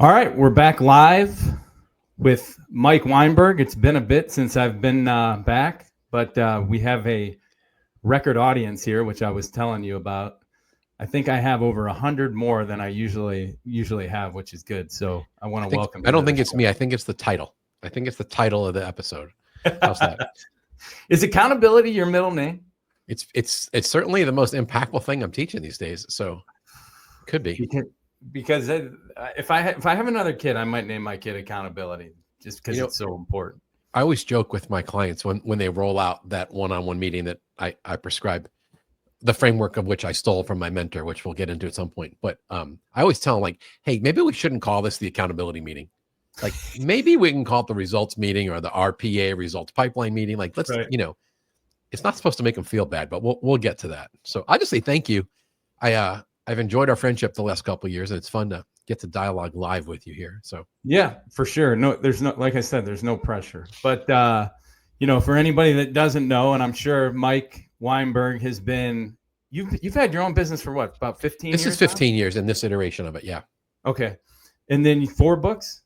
All right, we're back live with Mike Weinberg. It's been a bit since I've been back, but we have a record audience here, which I was telling you about. I think I have over 100 more than I usually have, which is good. So I want to welcome. I don't think it's me. I think it's the title. I think it's the title of the episode. How's that? Is accountability your middle name? It's certainly the most impactful thing I'm teaching these days. So could be. Because if I have another kid, I might name my kid accountability just because it's so important. I always joke with my clients when they roll out that one-on-one meeting that I prescribe, the framework of which I stole from my mentor, which we'll get into at some point. But I always tell them, like, hey, maybe we shouldn't call this the accountability meeting. Like, maybe we can call it the results meeting or the RPA, results pipeline meeting. Like, let's, it's not supposed to make them feel bad, but we'll get to that. So I just say thank you. I've enjoyed our friendship the last couple of years, and it's fun to get to dialogue live with you here. So yeah, for sure. No, there's no, like I said, there's no pressure. But for anybody that doesn't know, and I'm sure Mike Weinberg has been, you've had your own business for what, about 15 years? This is 15 years in this iteration of it. Yeah. Okay. And then 4 books?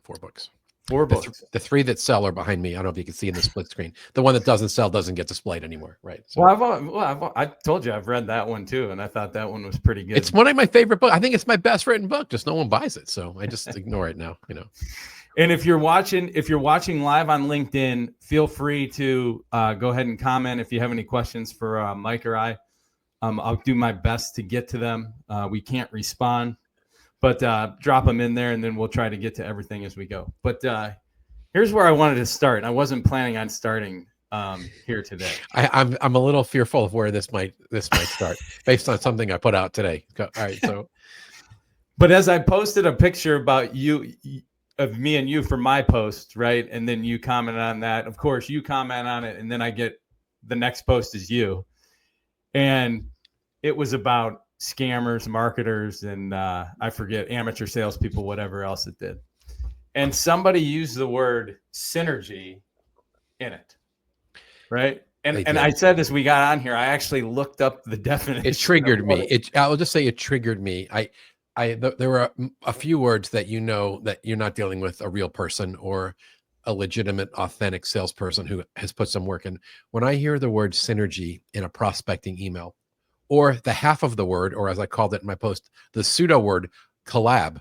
4 books. 4 books. The 3 that sell are behind me. I don't know if you can see in the split screen. The one that doesn't sell doesn't get displayed anymore, right? So, I told you I've read that one too, and I thought that one was pretty good. It's one of my favorite books. I think it's my best written book. Just no one buys it, so I just ignore it now. And if you're watching live on LinkedIn, feel free to go ahead and comment if you have any questions for Mike or I. I'll do my best to get to them. We can't respond, but drop them in there, and then we'll try to get to everything as we go. But here's where I wanted to start. I wasn't planning on starting here today. I'm a little fearful of where this might start based on something I put out today. All right, so. But as I posted a picture about you, of me and you for my post, right, and then you commented on that. Of course, you comment on it, and then I get the next post is you, and it was about scammers, marketers, and I forget, amateur salespeople, whatever else it did. And somebody used the word synergy in it, right? And I said as we got on here, I actually looked up the definition. It triggered me. I'll just say it triggered me. There were a few words that that you're not dealing with a real person or a legitimate, authentic salesperson who has put some work in. When I hear the word synergy in a prospecting email, or the half of the word, or as I called it in my post, the pseudo word collab,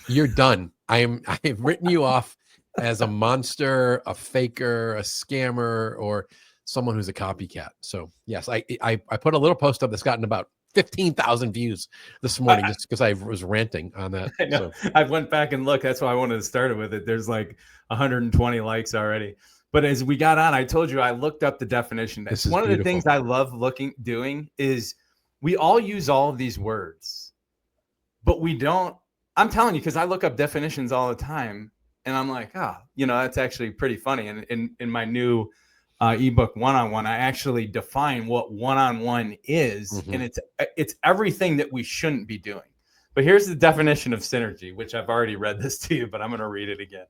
you're done. I've written you off as a monster, a faker, a scammer, or someone who's a copycat. So yes, I put a little post up that's gotten about 15,000 views this morning just because I was ranting on that. I know. So. I went back and looked. That's why I wanted to start it with it. There's like 120 likes already. But as we got on, I told you I looked up the definition. That's one of the things I love doing is we all use all of these words, but we don't. I'm telling you, because I look up definitions all the time, and I'm like, that's actually pretty funny. And in my new ebook one-on-one, I actually define what one-on-one is, and it's everything that we shouldn't be doing. But here's the definition of synergy, which I've already read this to you, but I'm going to read it again.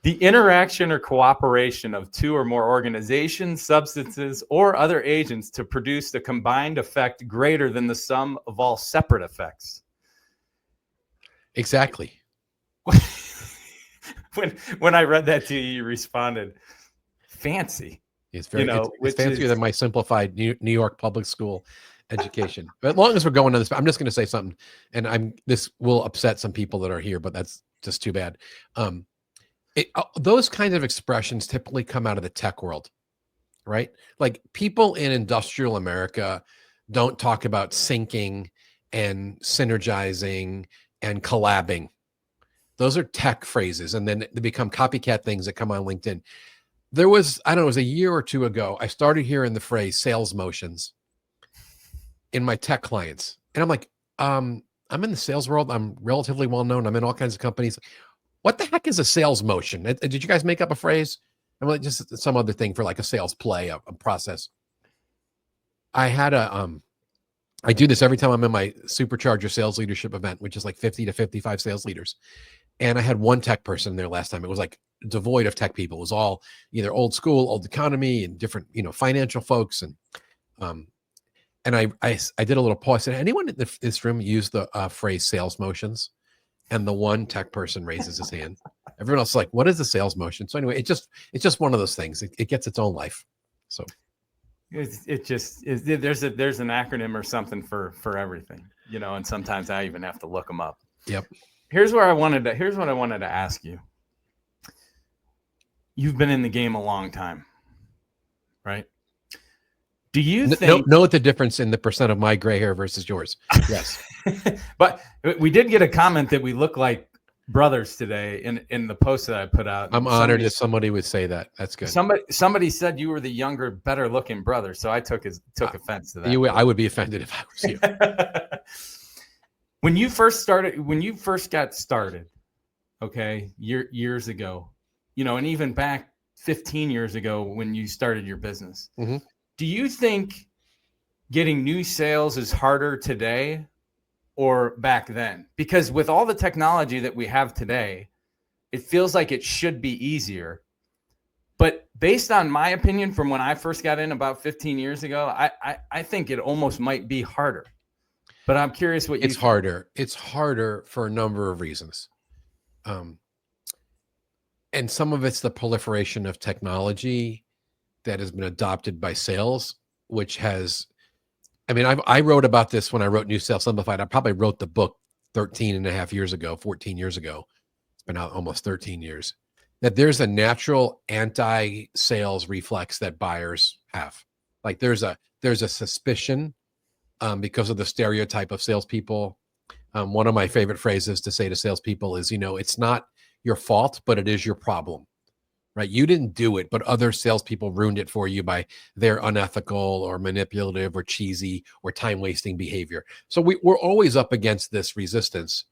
The interaction or cooperation of 2 or more organizations, substances, or other agents to produce the combined effect greater than the sum of all separate effects. Exactly. When I read that to you, you responded, fancy. It's very it's fancier than my simplified New York public school education. But as long as we're going on this, I'm just going to say something, and this will upset some people that are here, but that's just too bad. Those kinds of expressions typically come out of the tech world, right? Like people in industrial America don't talk about syncing and synergizing and collabing. Those are tech phrases, and then they become copycat things that come on LinkedIn. There was, I don't know, it was a year or 2 ago, I started hearing the phrase sales motions in my tech clients. And I'm like, I'm in the sales world. I'm relatively well known. I'm in all kinds of companies. What the heck is a sales motion? Did you guys make up a phrase? I'm like, just some other thing for like a sales play, a process. I do this every time I'm in my Supercharger sales leadership event, which is like 50 to 55 sales leaders. And I had one tech person there last time. It was like devoid of tech people. It was all either old school, old economy, and different, financial folks. And I did a little pause. I said, anyone in this room use the phrase sales motions? and the one tech person raises his hand. Everyone else is like, what is the sales motion? So anyway, it's just one of those things. It gets its own life. So there's an acronym or something for everything, and sometimes I even have to look them up. Yep. Here's what I wanted to ask you. You've been in the game a long time, right? Do you think know the difference in the percent of my gray hair versus yours? Yes. But we did get a comment that we look like brothers today in the post that I put out. I'm honored that somebody would say that. That's good. Somebody said you were the younger, better looking brother, so I took offense to that. I would be offended if I was you. When you first got started, okay, years ago, and even back 15 years ago when you started your business, mm-hmm. Do you think getting new sales is harder today or back then? Because with all the technology that we have today, it feels like it should be easier. But based on my opinion from when I first got in about 15 years ago, I think it almost might be harder. But I'm curious what you think. Harder. It's harder for a number of reasons. And some of it's the proliferation of technology that has been adopted by sales, which has, I wrote about this when I wrote New Sales Simplified. I probably wrote the book 13 and a half years ago, 14 years ago. It's been out almost 13 years. That there's a natural anti-sales reflex that buyers have. Like there's a suspicion because of the stereotype of salespeople. One of my favorite phrases to say to salespeople is, it's not your fault, but it is your problem. Right? You didn't do it, but other salespeople ruined it for you by their unethical or manipulative or cheesy or time-wasting behavior. So we're always up against this resistance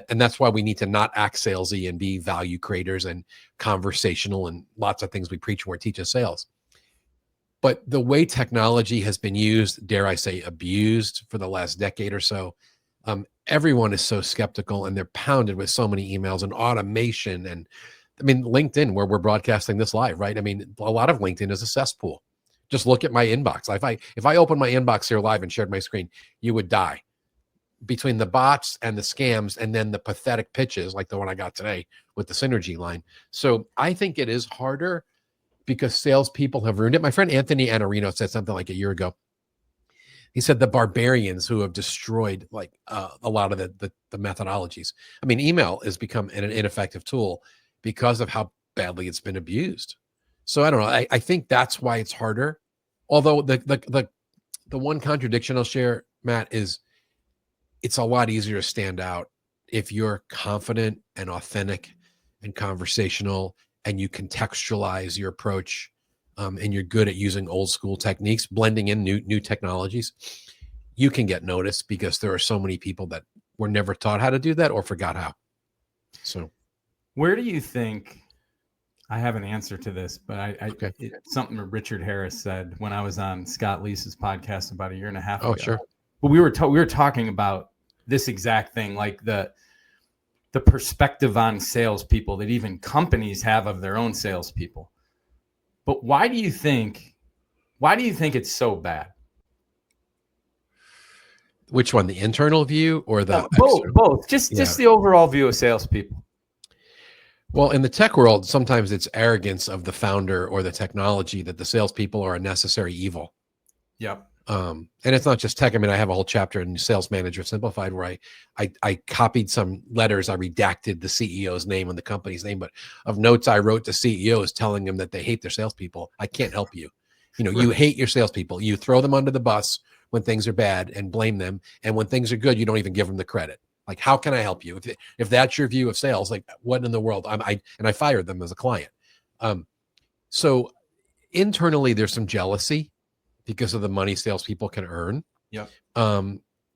and that's why we need to not act salesy and be value creators and conversational and lots of things we preach when we're teaching sales. But the way technology has been used, dare I say, abused for the last decade or so, everyone is so skeptical and they're pounded with so many emails and automation and LinkedIn, where we're broadcasting this live, right? A lot of LinkedIn is a cesspool. Just look at my inbox. If I open my inbox here live and shared my screen, you would die. Between the bots and the scams and then the pathetic pitches like the one I got today with the Synergy line. So I think it is harder because salespeople have ruined it. My friend Anthony Anarino said something like a year ago. He said the barbarians who have destroyed a lot of the methodologies. Email has become an ineffective tool because of how badly it's been abused. So I don't know. I think that's why it's harder. Although the one contradiction I'll share, Matt, is it's a lot easier to stand out if you're confident and authentic and conversational and you contextualize your approach and you're good at using old school techniques, blending in new technologies. You can get noticed because there are so many people that were never taught how to do that or forgot how. So where do you think, I have an answer to this, but it's something that Richard Harris said when I was on Scott Leese's podcast about a year and a half ago. Oh, sure. But we were talking about this exact thing, like the perspective on salespeople that even companies have of their own salespeople. But why do you think it's so bad? Which one, the internal view or the both? Just the overall view of salespeople. Well, in the tech world, sometimes it's arrogance of the founder or the technology that the salespeople are a necessary evil. Yep. And it's not just tech. I have a whole chapter in Sales Manager Simplified where I copied some letters. I redacted the CEO's name and the company's name, but of notes I wrote to CEOs telling them that they hate their salespeople. I can't help you. You hate your salespeople. You throw them under the bus when things are bad and blame them. And when things are good, you don't even give them the credit. Like, how can I help you? If that's your view of sales, like what in the world? I fired them as a client. So internally, there's some jealousy because of the money salespeople can earn. Yep.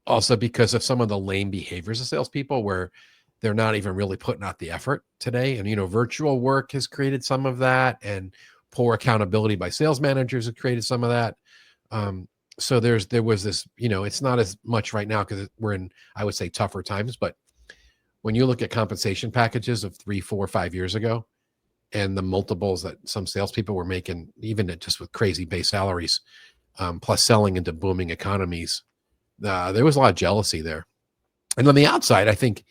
Also because of some of the lame behaviors of salespeople where they're not even really putting out the effort today. And, virtual work has created some of that, and poor accountability by sales managers have created some of that. So there was this, it's not as much right now because we're in, I would say, tougher times. But when you look at compensation packages of 3, 4, 5 years ago, and the multiples that some salespeople were making, even just with crazy base salaries, plus selling into booming economies, there was a lot of jealousy there. And on the outside, I think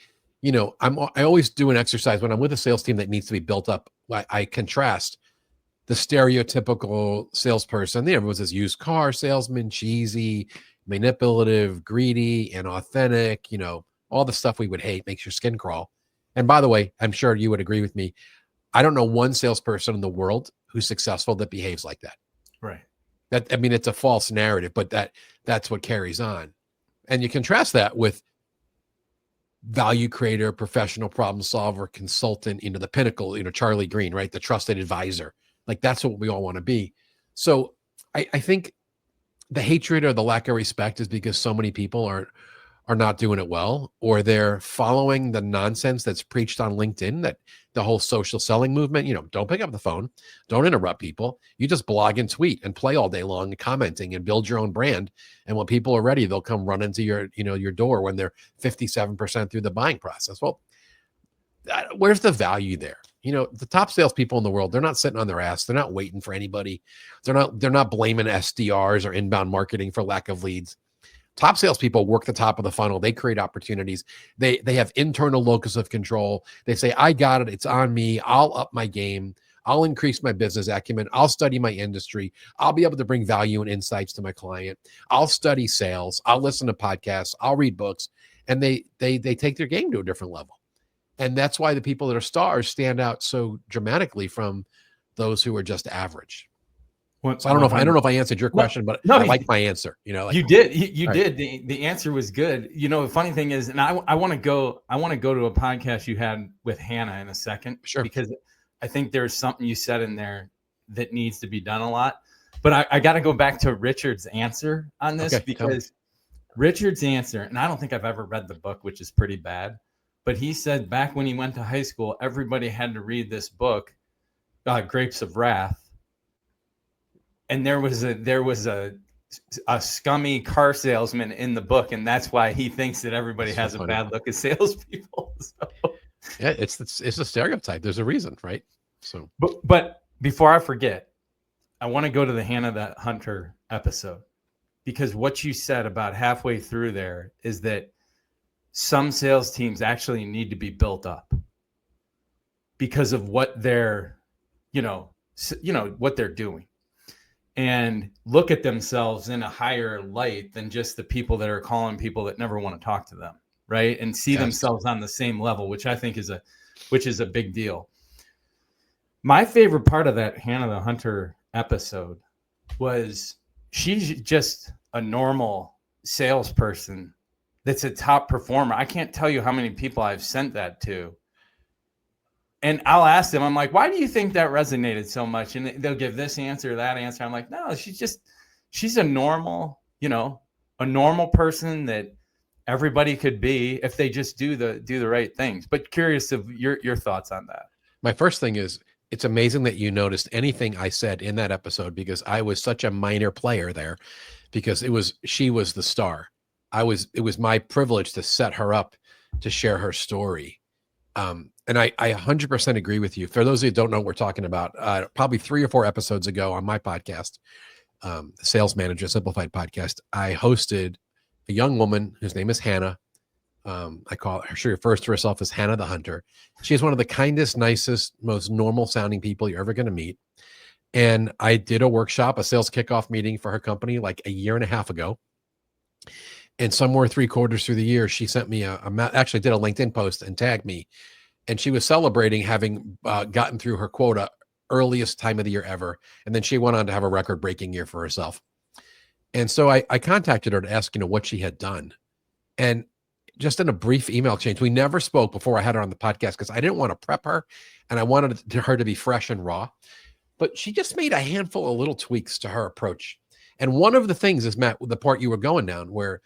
I always do an exercise when I'm with a sales team that needs to be built up. I contrast the stereotypical salesperson. Everyone's this used car salesman, cheesy, manipulative, greedy, and authentic, all the stuff we would hate, makes your skin crawl. And by the way, I'm sure you would agree with me. I don't know one salesperson in the world who's successful that behaves like that. Right. It's a false narrative, but that's what carries on. And you contrast that with value creator, professional problem solver, consultant, the pinnacle, Charlie Green, right? The trusted advisor. Like, that's what we all want to be. So I think the hatred or the lack of respect is because so many people are not doing it well, or they're following the nonsense that's preached on LinkedIn, that the whole social selling movement, don't pick up the phone, don't interrupt people. You just blog and tweet and play all day long, commenting and build your own brand. And when people are ready, they'll come run into your door when they're 57% through the buying process. Well, where's the value there? The top salespeople in the world, they're not sitting on their ass. They're not waiting for anybody. They're not blaming SDRs or inbound marketing for lack of leads. Top salespeople work the top of the funnel. They create opportunities. They have internal locus of control. They say, I got it. It's on me. I'll up my game. I'll increase my business acumen. I'll study my industry. I'll be able to bring value and insights to my client. I'll study sales. I'll listen to podcasts. I'll read books. And they take their game to a different level. And that's why the people that are stars stand out so dramatically from those who are just average. So I don't know if I answered your question, but I like my answer. You did. You did. The answer was good. The funny thing is, and I want to go to a podcast you had with Hannah in a second, sure, because I think there's something you said in there that needs to be done a lot. But I got to go back to Richard's answer on this, because Richard's answer, and I don't think I've ever read the book, which is pretty bad, but he said back when he went to high school, everybody had to read this book, Grapes of Wrath. And there was a scummy car salesman in the book, and that's why he thinks that everybody has a bad look at salespeople. So. Yeah, it's a stereotype. There's a reason, right? So, but before I forget, I want to go to the Hannah the Hunter episode, because what you said about halfway through there is that some sales teams actually need to be built up because of what they're, what they're doing, and look at themselves in a higher light than just the people that are calling people that never want to talk to them, right? And see themselves on the same level, which I think is a big deal. My favorite part of that Hannah the Hunter episode was she's just a normal salesperson that's a top performer. I can't tell you how many people I've sent that to. And I'll ask them, I'm like, why do you think that resonated so much? And they'll give this answer or that answer. I'm like, no, she's a normal, a normal person that everybody could be if they just do the right things. But curious of your thoughts on that. My first thing is, it's amazing that you noticed anything I said in that episode, because I was such a minor player there, because she was the star. It was my privilege to set her up to share her story. And I 100% agree with you. For those of you who don't know what we're talking about, probably 3 or 4 episodes ago on my podcast, the Sales Manager Simplified podcast, I hosted a young woman whose name is Hannah. I call her, she refers to herself as Hannah the Hunter. She's one of the kindest, nicest, most normal sounding people you're ever going to meet. And I did a workshop, a sales kickoff meeting for her company like a year and a half ago. And somewhere 3/4 through the year, she sent me actually did a LinkedIn post and tagged me. And she was celebrating having gotten through her quota earliest time of the year ever. And then she went on to have a record-breaking year for herself. And so I contacted her to ask, what she had done. And just in a brief email exchange, we never spoke before I had her on the podcast, because I didn't want to prep her and I wanted her to be fresh and raw. But she just made a handful of little tweaks to her approach. And one of the things is, Matt, the part you were going down, where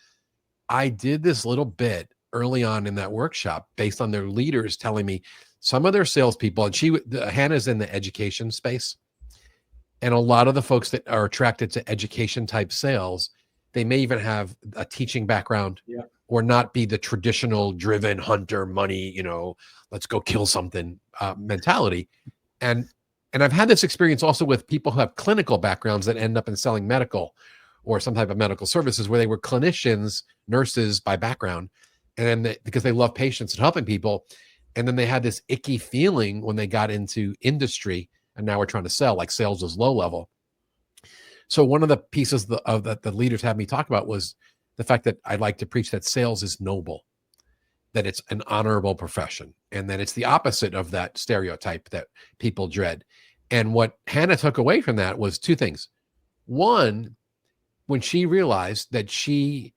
I did this little bit early on in that workshop based on their leaders telling me some of their salespeople, and Hannah's in the education space, and a lot of the folks that are attracted to education type sales, they may even have a teaching background, or not be the traditional driven hunter money, let's go kill something mentality. And I've had this experience also with people who have clinical backgrounds that end up in selling medical or some type of medical services, where they were clinicians, nurses by background. and then because they love patients and helping people. And then they had this icky feeling when they got into industry, and now we're trying to sell, like sales is low level. So one of the pieces that the leaders had me talk about was the fact that I like to preach that sales is noble, that it's an honorable profession, and that it's the opposite of that stereotype that people dread. And what Hannah took away from that was two things. One, when she realized that she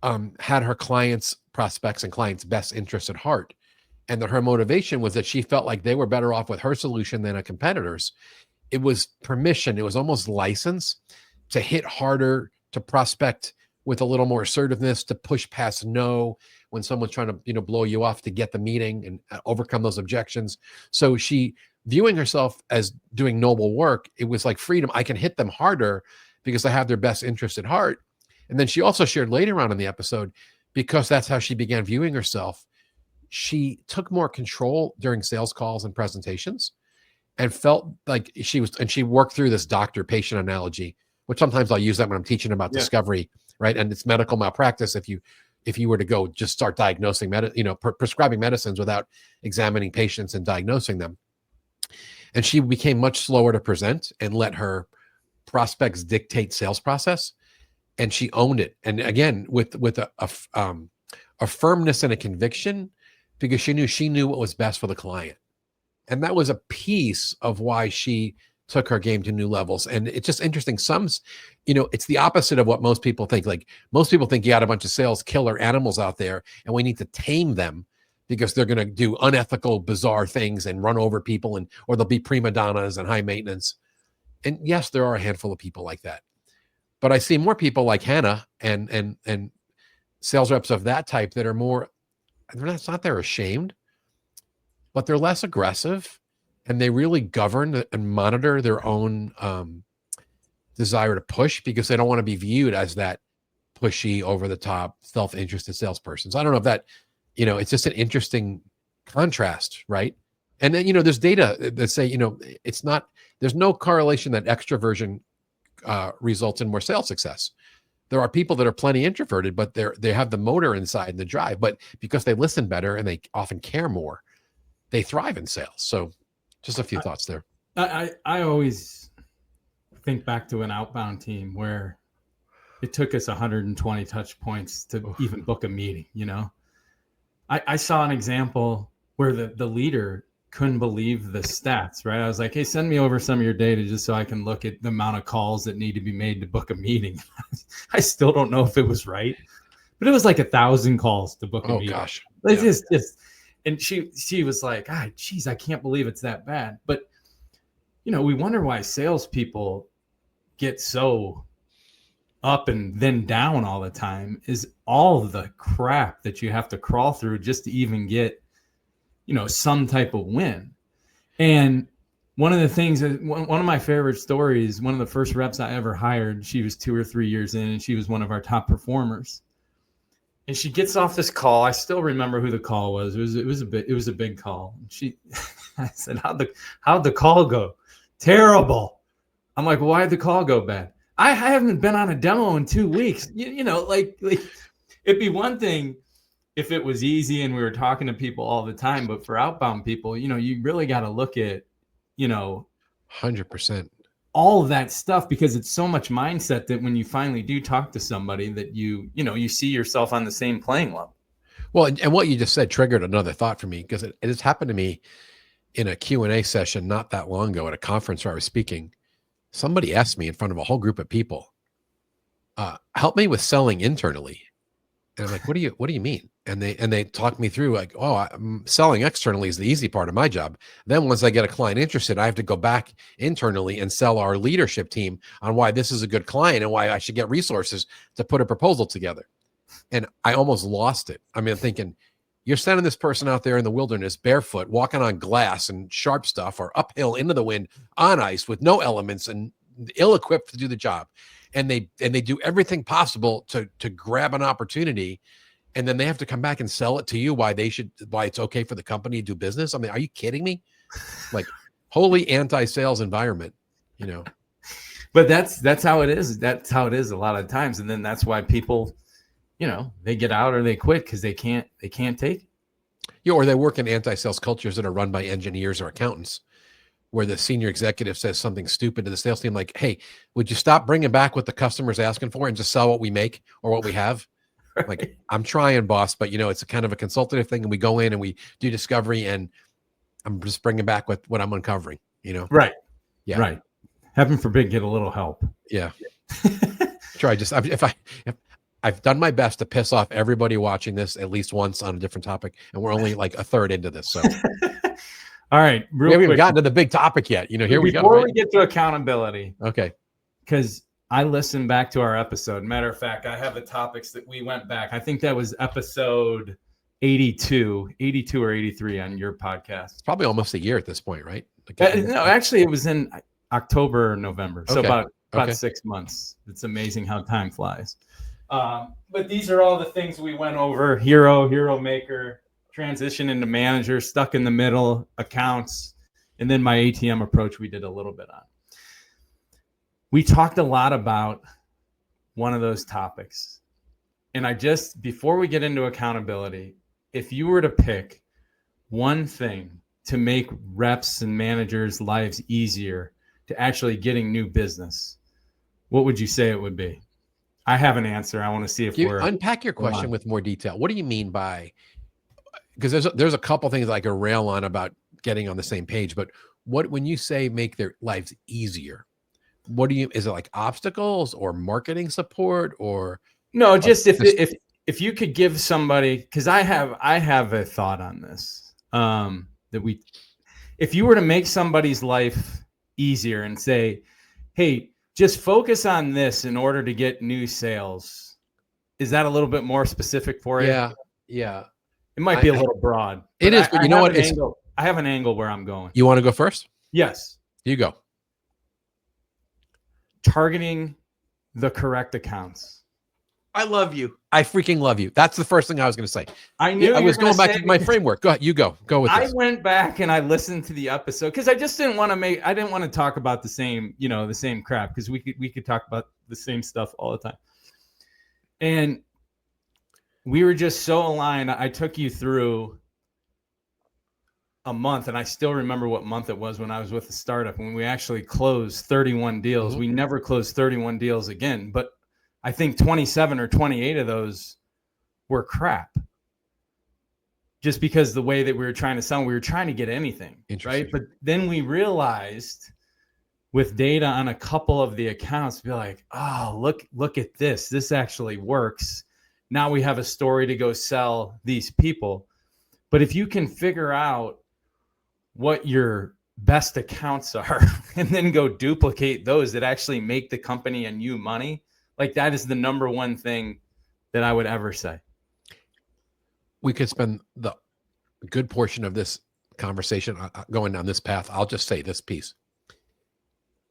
had her clients, prospects, and clients' best interests at heart, and that her motivation was that she felt like they were better off with her solution than a competitor's, it was permission. It was almost license to hit harder, to prospect with a little more assertiveness, to push past no when someone's trying to, blow you off, to get the meeting and overcome those objections. So she, viewing herself as doing noble work, it was like freedom. I can hit them harder because I have their best interest at heart. And then she also shared later on in the episode, because that's how she began viewing herself, she took more control during sales calls and presentations, and felt like she worked through this doctor-patient analogy, which sometimes I'll use that when I'm teaching about discovery, right? And it's medical malpractice if you were to go just start diagnosing, prescribing medicines without examining patients and diagnosing them. And she became much slower to present and let her prospects dictate sales process, and she owned it. And again, with a firmness and a conviction, because she knew what was best for the client. And that was a piece of why she took her game to new levels. And it's just interesting. It's the opposite of what most people think. Like, most people think you got a bunch of sales killer animals out there and we need to tame them because they're going to do unethical, bizarre things and run over people, or they'll be prima donnas and high maintenance. And yes, there are a handful of people like that. But I see more people like Hannah and sales reps of that type that are more, it's not they're ashamed, but they're less aggressive, and they really govern and monitor their own desire to push, because they don't want to be viewed as that pushy, over the top, self-interested salesperson. So I don't know if that, it's just an interesting contrast, right? And then, there's data that say, there's no correlation that extroversion results in more sales success. There are people that are plenty introverted, but they have the motor inside and the drive, but because they listen better and they often care more, they thrive in sales. So just a few thoughts there. I always think back to an outbound team where it took us 120 touch points to even book a meeting. I saw an example where the leader couldn't believe the stats, right? I was like, hey, send me over some of your data just so I can look at the amount of calls that need to be made to book a meeting. I still don't know if it was right, but it was like 1,000 calls to book a meeting. Oh gosh. It's just and she was like, geez, I can't believe it's that bad. But, we wonder why salespeople get so up and then down all the time, is all the crap that you have to crawl through just to even get, some type of win. And one of the things, one of my favorite stories, one of the first reps I ever hired, she was 2 or 3 years in, and she was one of our top performers. And she gets off this call. I still remember who the call was. It was a big call. I said, how'd the call go? Terrible. I'm like, well, why'd the call go bad? I haven't been on a demo in 2 weeks. Like it'd be one thing if it was easy and we were talking to people all the time, but for outbound people, you really got to look at, 100%. all of that stuff, because it's so much mindset that when you finally do talk to somebody that you see yourself on the same playing level. Well, and what you just said triggered another thought for me, because it has happened to me in a Q&A session not that long ago at a conference where I was speaking. Somebody asked me in front of a whole group of people, help me with selling internally. And I'm like, what do you mean? And they talk me through like, selling externally is the easy part of my job. Then once I get a client interested, I have to go back internally and sell our leadership team on why this is a good client and why I should get resources to put a proposal together. And I almost lost it. I mean, I'm thinking, you're sending this person out there in the wilderness barefoot, walking on glass and sharp stuff, or uphill into the wind on ice with no elements and ill-equipped to do the job. And they do everything possible to grab an opportunity, and then they have to come back and sell it to you why it's okay for the company to do business. I mean, are you kidding me? Like, wholly anti-sales environment, But that's how it is. That's how it is a lot of times. And then that's why people, they get out or they quit because they can't take it. Yeah, or they work in anti-sales cultures that are run by engineers or accountants, where the senior executive says something stupid to the sales team, like, "Hey, would you stop bringing back what the customer's asking for and just sell what we make or what we have?" Right. Like, I'm trying, boss, but it's a kind of a consultative thing, and we go in and we do discovery, and I'm just bringing back what I'm uncovering. Right. Yeah. Right. Heaven forbid, get a little help. Yeah. Try just if I've done my best to piss off everybody watching this at least once on a different topic, and we're only like a third into this. So, all right, we haven't even gotten to the big topic yet. Here we go. Before we get to accountability, okay, because I listened back to our episode. Matter of fact, I have the topics that we went back. I think that was episode 82 or 83 on your podcast. It's probably almost a year at this point, right? No, actually, it was in October or November, so Okay. about 6 months. It's amazing how time flies. But these are all the things we went over: hero maker, transition into manager, stuck in the middle, accounts, and then my ATM approach we did a little bit on. We talked a lot about one of those topics. And before we get into accountability, if you were to pick one thing to make reps and managers' lives easier to actually getting new business, what would you say it would be? I have an answer. I want to see if we're unpack your question with more detail. What do you mean by, because there's a couple things I could rail on about getting on the same page, but when you say make their lives easier, is it like obstacles or marketing support or no? Just if you could give somebody, because I have a thought on this, if you were to make somebody's life easier and say, hey, just focus on this in order to get new sales, is that a little bit more specific for you? Yeah. It might be a little broad. It is, but you know what? I have an angle where I'm going. You want to go first? Yes. You go. Targeting the correct accounts. I love you. I freaking love you. That's the first thing I was going to say. I knew I was going back to my framework. Go ahead. You go with this. I went back and I listened to the episode because I just didn't want to talk about the same, the same crap, because we could talk about the same stuff all the time. And we were just so aligned. I took you through a month, and I still remember what month it was when I was with the startup, when we actually closed 31 deals. Mm-hmm. We never closed 31 deals again, but I think 27 or 28 of those were crap. Just because the way that we were trying to sell, we were trying to get anything, right? But then we realized with data on a couple of the accounts, be like, oh, look at this. This actually works. Now we have a story to go sell these people. But if you can figure out what your best accounts are and then go duplicate those that actually make the company and you money, like that is the number one thing that I would ever say. We could spend the good portion of this conversation going down this path. I'll just say this piece.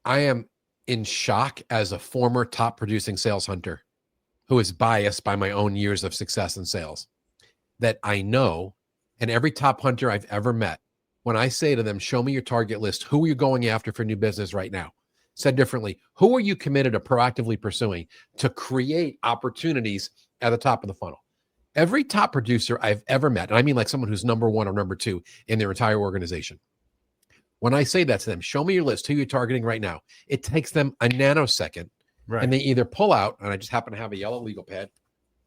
I am in shock as a former top producing sales hunter who is biased by my own years of success in sales, that I know, and every top hunter I've ever met, when I say to them, show me your target list, who are you going after for new business right now? Said differently, who are you committed to proactively pursuing to create opportunities at the top of the funnel? Every top producer I've ever met, and I mean like someone who's number one or number two in their entire organization, when I say that to them, show me your list, who you're targeting right now, it takes them a nanosecond. Right. And they either pull out, and I just happen to have a yellow legal pad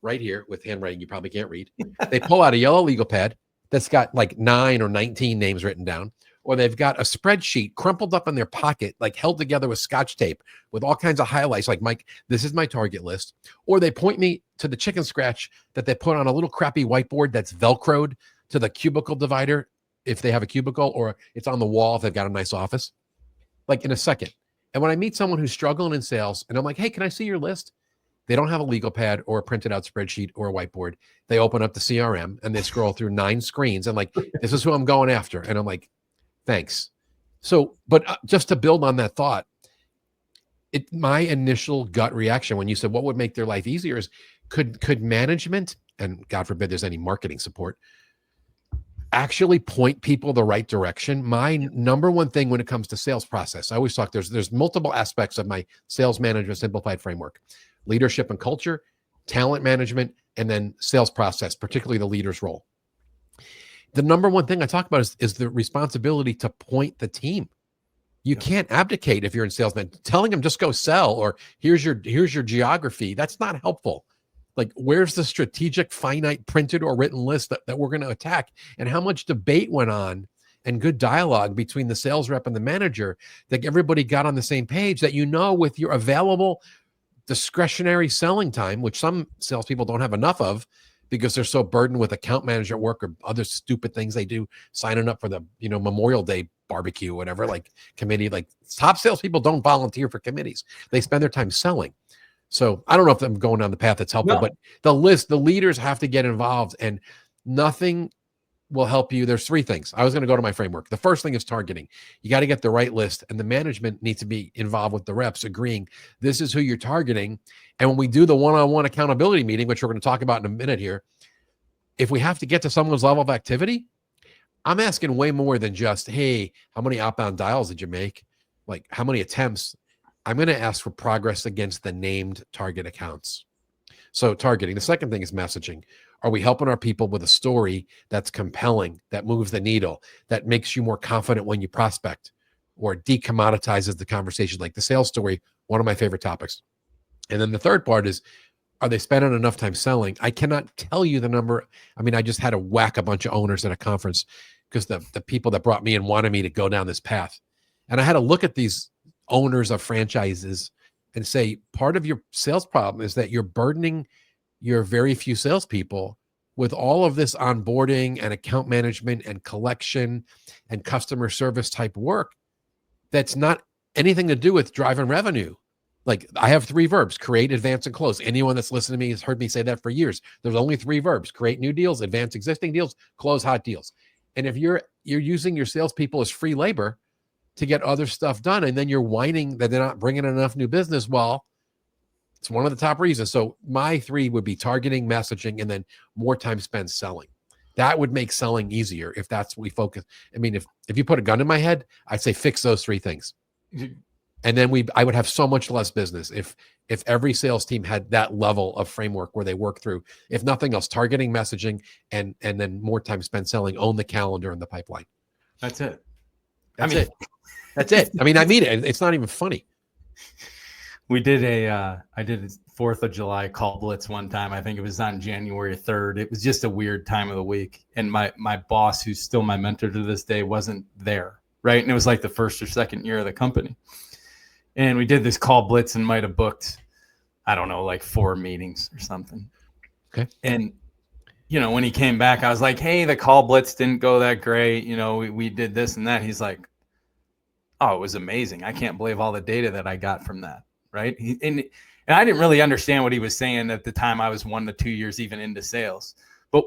right here with handwriting you probably can't read. They pull out a yellow legal pad that's got like 9 or 19 names written down, or they've got a spreadsheet crumpled up in their pocket, like held together with Scotch tape with all kinds of highlights, like, Mike, this is my target list. Or they point me to the chicken scratch that they put on a little crappy whiteboard that's Velcroed to the cubicle divider if they have a cubicle, or it's on the wall if they've got a nice office, like in a second. And when I meet someone who's struggling in sales and I'm like, hey, can I see your list? They don't have a legal pad or a printed out spreadsheet or a whiteboard. They open up the CRM and they scroll through 9 screens and like, this is who I'm going after. And I'm like, thanks. So, but just to build on that thought, my initial gut reaction when you said what would make their life easier is could management, and God forbid there's any marketing support, actually point people the right direction? My number one thing when it comes to sales process, I always talk, there's multiple aspects of my sales management simplified framework: leadership and culture, talent management, and then sales process, particularly the leader's role. The number one thing I talk about is the responsibility to point the team. You can't abdicate if you're in sales. Telling them just go sell, or here's your geography, that's not helpful. Like, where's the strategic, finite, printed or written list that we're going to attack? And how much debate went on and good dialogue between the sales rep and the manager that everybody got on the same page, that, with your available discretionary selling time, which some salespeople don't have enough of because they're so burdened with account manager work or other stupid things they do, signing up for the, Memorial Day barbecue, whatever, like committee, like top salespeople don't volunteer for committees. They spend their time selling. So I don't know if I'm going down the path that's helpful, but the leaders have to get involved, and nothing will help you. There's three things. I was going to go to my framework. The first thing is targeting. You got to get the right list, and the management needs to be involved with the reps, agreeing this is who you're targeting. And when we do the one-on-one accountability meeting, which we're going to talk about in a minute here, if we have to get to someone's level of activity, I'm asking way more than just, hey, how many outbound dials did you make? Like, how many attempts? I'm going to ask for progress against the named target accounts. So targeting. The second thing is messaging. Are we helping our people with a story that's compelling, that moves the needle, that makes you more confident when you prospect, or decommoditizes the conversation? Like the sales story, one of my favorite topics. And then the third part is, are they spending enough time selling? I cannot tell you the number. I mean, I just had to whack a bunch of owners at a conference because the people that brought me in wanted me to go down this path. And I had to look at these owners of franchises and say, part of your sales problem is that you're burdening your very few salespeople with all of this onboarding and account management and collection and customer service type work that's not anything to do with driving revenue. Like, I have 3 verbs: create, advance, and close. Anyone that's listened to me has heard me say that for years. There's only 3 verbs: create new deals, advance existing deals, close hot deals. And if you're using your salespeople as free labor to get other stuff done, and then you're whining that they're not bringing enough new business, well, it's one of the top reasons. So my 3 would be targeting, messaging, and then more time spent selling. That would make selling easier if that's what we focus. I mean, if you put a gun in my head, I'd say fix those 3 things. And then I would have so much less business if every sales team had that level of framework where they work through, if nothing else, targeting, messaging, and then more time spent selling, own the calendar and the pipeline. That's it. That's it. I mean, I mean it. It's not even funny. We did I did a 4th of July call blitz one time. I think it was on January 3rd. It was just a weird time of the week. And my boss, who's still my mentor to this day, wasn't there. Right. And it was like the 1st or 2nd year of the company. And we did this call blitz and might have booked, I don't know, like 4 meetings or something. Okay. And, when he came back, I was like, hey, the call blitz didn't go that great. We did this and that. He's like, oh, it was amazing. I can't believe all the data that I got from that. Right. And I didn't really understand what he was saying at the time. I was 1 to 2 years even into sales. But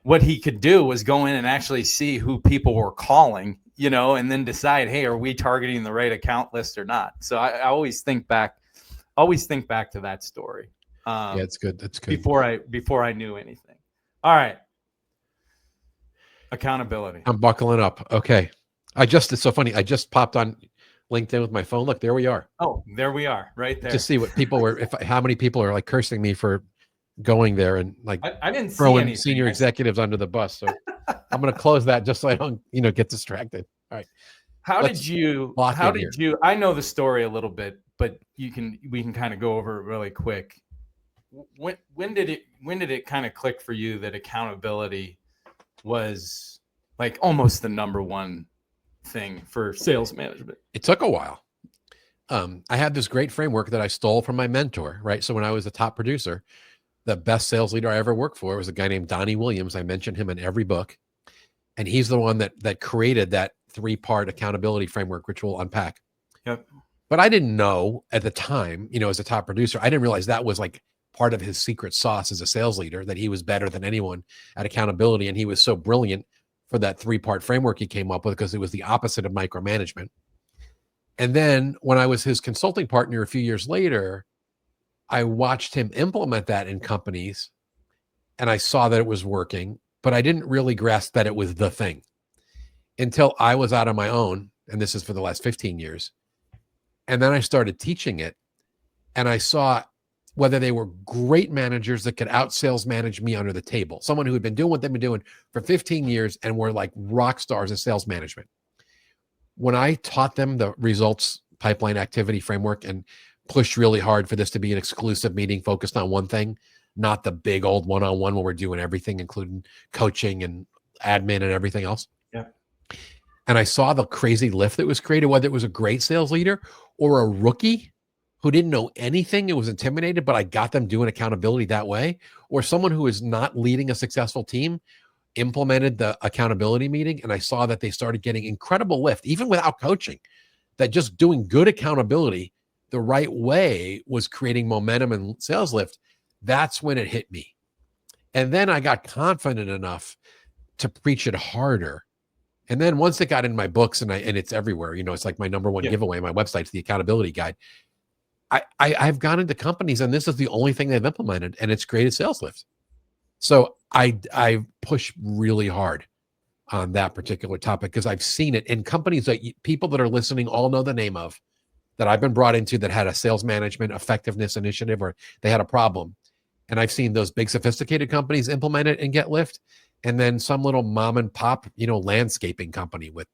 what he could do was go in and actually see who people were calling, and then decide, hey, are we targeting the right account list or not? So I always think back to that story. Yeah, it's good. That's good. Before I knew anything. All right. Accountability. I'm buckling up. Okay. It's so funny. I just popped on LinkedIn with my phone. Look, there we are. Oh, there we are, right there. To see what people were, how many people are like cursing me for going there and like I didn't throwing see senior executives under the bus. So I'm going to close that just so I don't, get distracted. All right. How did you? I know the story a little bit, but we can kind of go over it really quick. When did it kind of click for you that accountability was like almost the number one thing for sales management? It took a while. I had this great framework that I stole from my mentor, right? So when I was a top producer, the best sales leader I ever worked for was a guy named Donnie Williams. I mentioned him in every book. And he's the one that created that 3-part accountability framework, which we'll unpack. Yep. But I didn't know at the time, as a top producer, I didn't realize that was like part of his secret sauce as a sales leader, that he was better than anyone at accountability. And he was so brilliant for that 3-part framework he came up with, because it was the opposite of micromanagement. And then when I was his consulting partner a few years later, I watched him implement that in companies, and I saw that it was working, but I didn't really grasp that it was the thing until I was out on my own. And this is for the last 15 years. And then I started teaching it, and I saw whether they were great managers that could out sales manage me under the table, someone who had been doing what they've been doing for 15 years and were like rock stars in sales management. When I taught them the results pipeline activity framework and pushed really hard for this to be an exclusive meeting focused on one thing, not the big old one-on-one where we're doing everything, including coaching and admin and everything else. Yeah. And I saw the crazy lift that was created, whether it was a great sales leader or a rookie who didn't know anything, it was intimidated, but I got them doing accountability that way, or someone who is not leading a successful team implemented the accountability meeting, and I saw that they started getting incredible lift, even without coaching, that just doing good accountability the right way was creating momentum and sales lift. That's when it hit me. And then I got confident enough to preach it harder. And then once it got in my books and it's everywhere, it's like my number one giveaway on my website's the accountability guide. I've gone into companies and this is the only thing they've implemented and it's created sales lift. So I push really hard on that particular topic because I've seen it in companies that people that are listening all know the name of, that I've been brought into, that had a sales management effectiveness initiative or they had a problem. And I've seen those big sophisticated companies implement it and get lift. And then some little mom and pop, landscaping company with,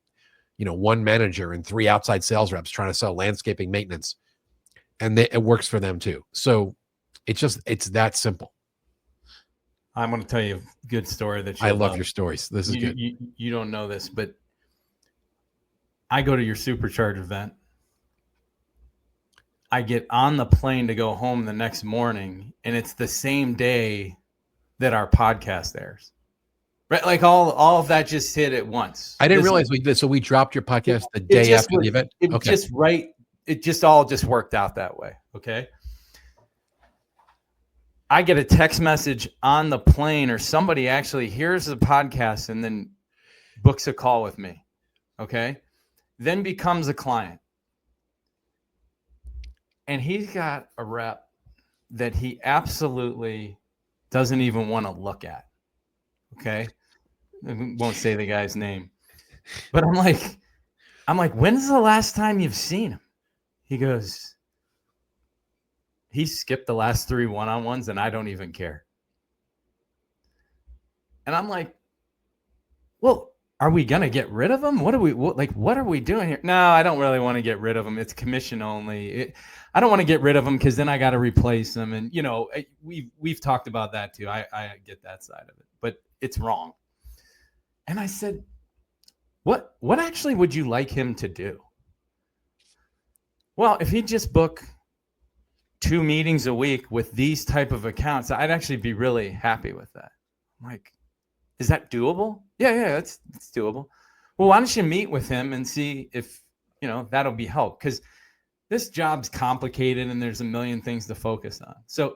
one manager and 3 outside sales reps trying to sell landscaping maintenance. And it works for them too. So it's that simple. I'm going to tell you a good story that I love your stories. This is good. You don't know this, but I go to your Supercharge event. I get on the plane to go home the next morning, and it's the same day that our podcast airs. Right? Like all of that just hit at once. I didn't realize we did. So we dropped your podcast the day after the event? It just all worked out that way. Okay. I get a text message on the plane, or somebody actually hears the podcast and then books a call with me. Okay. Then becomes a client. And he's got a rep that he absolutely doesn't even want to look at. Okay. I won't say the guy's name, but I'm like, when's the last time you've seen him? He goes, he skipped the last 3 one-on-ones and I don't even care. And I'm like, well, are we going to get rid of him? What are we doing here? No, I don't really want to get rid of him. It's commission only. I don't want to get rid of him because then I got to replace him. And, we've talked about that too. I get that side of it, but it's wrong. And I said, what actually would you like him to do? Well, if he'd just book 2 meetings a week with these type of accounts, I'd actually be really happy with that. I'm like, is that doable? Yeah, it's doable. Well, why don't you meet with him and see if, that'll be help? Because this job's complicated and there's a million things to focus on. So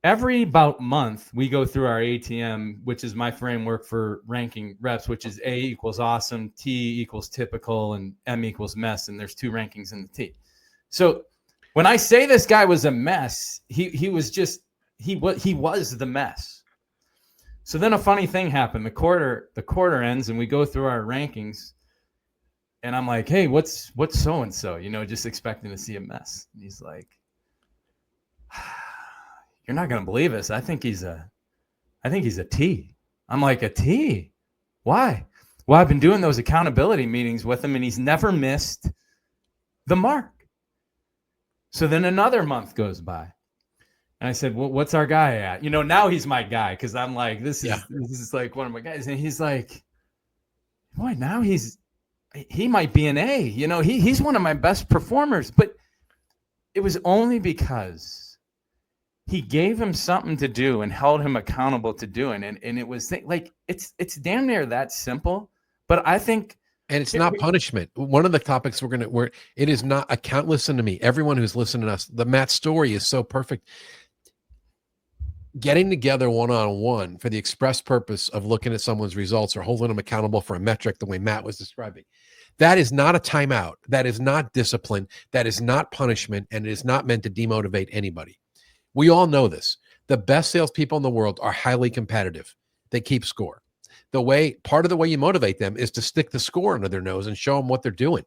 every about month, we go through our ATM, which is my framework for ranking reps, which is A equals awesome, T equals typical, and M equals mess. And there's 2 rankings in the T. So when I say this guy was a mess, he was the mess. So then a funny thing happened. The quarter ends and we go through our rankings. And I'm like, hey, what's so-and-so? Just expecting to see a mess. And he's like, you're not going to believe this. I think he's a T. I'm like, a T? Why? Well, I've been doing those accountability meetings with him and he's never missed the mark. So then another month goes by. And I said, well, what's our guy at? Now he's my guy. Cause I'm like, this is like one of my guys. And he's like, boy, now he might be an A, he's one of my best performers, but it was only because he gave him something to do and held him accountable to doing it. And it was like, it's damn near that simple, but I think, and it's not punishment. One of the topics it is not account. Listen to me. Everyone who's listening to us, the Matt story is so perfect. Getting together one-on-one for the express purpose of looking at someone's results or holding them accountable for a metric the way Matt was describing. That is not a timeout. That is not discipline. That is not punishment. And it is not meant to demotivate anybody. We all know this. The best salespeople in the world are highly competitive. They keep score. Part of the way you motivate them is to stick the score under their nose and show them what they're doing.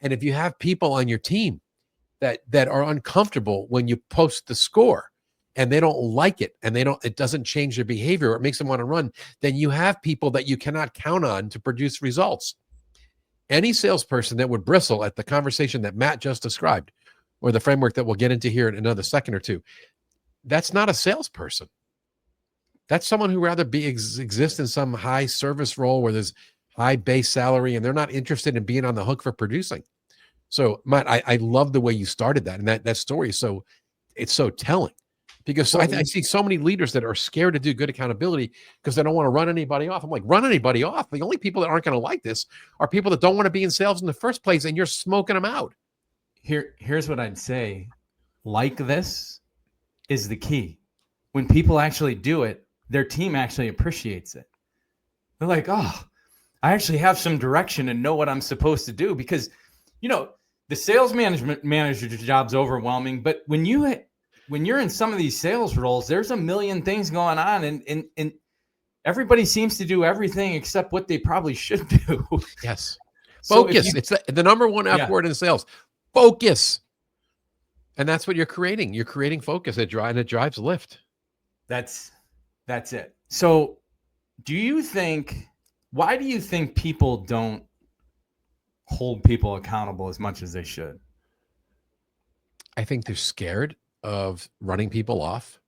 And if you have people on your team that are uncomfortable when you post the score and they don't like it and it doesn't change their behavior or it makes them want to run, then you have people that you cannot count on to produce results. Any salesperson that would bristle at the conversation that Matt just described, or the framework that we'll get into here in another second or two, that's not a salesperson. That's someone who rather exist in some high service role where there's high base salary and they're not interested in being on the hook for producing. So Matt, I love the way you started that. And that story is it's so telling, because I see so many leaders that are scared to do good accountability because they don't want to run anybody off. I'm like, run anybody off? The only people that aren't going to like this are people that don't want to be in sales in the first place, and you're smoking them out. Here's what I'd say. Like this is the key. When people actually do it, their team actually appreciates it. They're like, oh, I actually have some direction and know what I'm supposed to do, because, the sales manager job's overwhelming, but when you're in some of these sales roles, there's a million things going on, and everybody seems to do everything except what they probably should do. Yes. Focus. It's the number one F word in sales. Focus. And that's what you're creating. You're creating focus. It drives lift. That's it. So why do you think people don't hold people accountable as much as they should? I think they're scared of running people off.